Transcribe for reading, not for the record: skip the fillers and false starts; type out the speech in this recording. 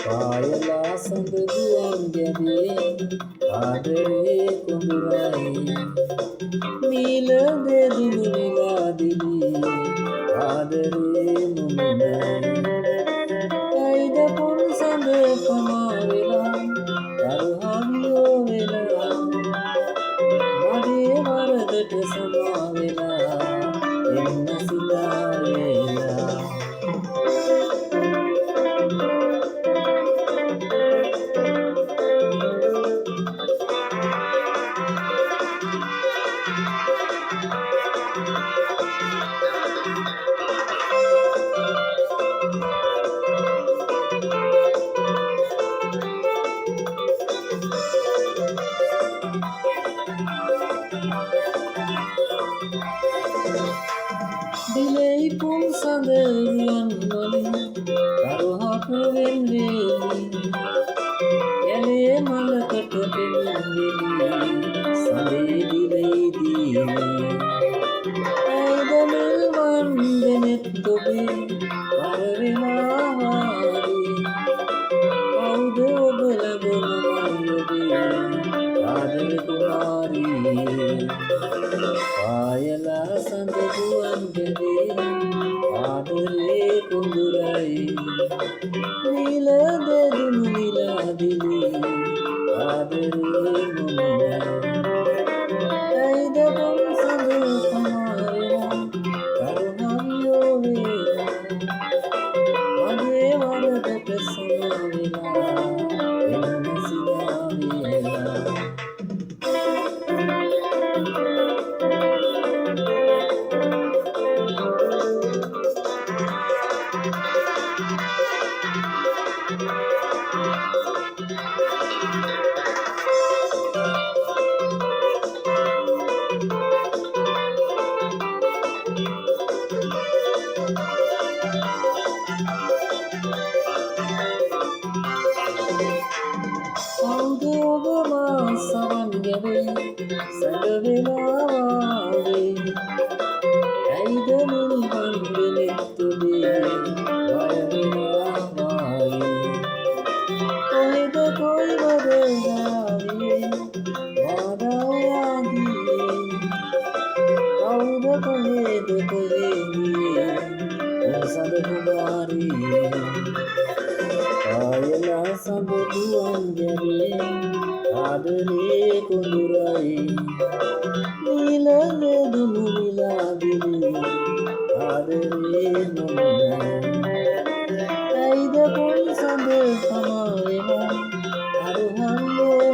පායලා සඳදුවන් ගැබේ ආදරේ කුඳුරයි නීල දෙදුණු නිලාදිලි ආදරේ මුමුණයි ඇයිද පොන් සඳ පමා වෙලා තරහවියෝ වෙලා මගේ වරදට සමා වෙලා එන්න සිතා වෙලා දිලෙයි පුන් සඳ රුවන් වලින් තරහපු වෙන්වෙලි යලේ මලකට පෙන්වෙලි සඳේ දිලෙයි දීලි ඇයිද මෙල්වන් දෙනෙත් ඔබේ පරවෙලා වාරි කවුද ඔබ ලැබුණ මයි ඔබේ ආදර කුමාරී පායලා සඳදුවන් ගැබේ ආදරේ කුඳුරයි නීල දෙදුණු නිලාදිලි ආදරේ මුමුණයි ඇයිද පොන් සඳ පමා වෙලා තරහවියෝ වෙලා මගේ වරදට සමා වෙලා එන්න සිතා වෙලා කවුද ඔබ මා සවන් ගැබේ සැඟවෙලා වාරේ ඇයිද මෙල්වන් දෙනෙත් ඔබේ බය වෙලා වාරේ කොහෙද කොයිවද ගාවේ බාධා ඔයා ගියේ කවුද කොහෙද කොහේ ගියේ ඔය සඳ කුමාරී පායලා සඳදුවන් ගැබේ ආදරේ කුඳුරයි නීල දෙදුණු නිලාදිලි ආදරේ මුමුණයි ඇයිද පොන් සඳ පමා වෙලා අරුහල්ලෝ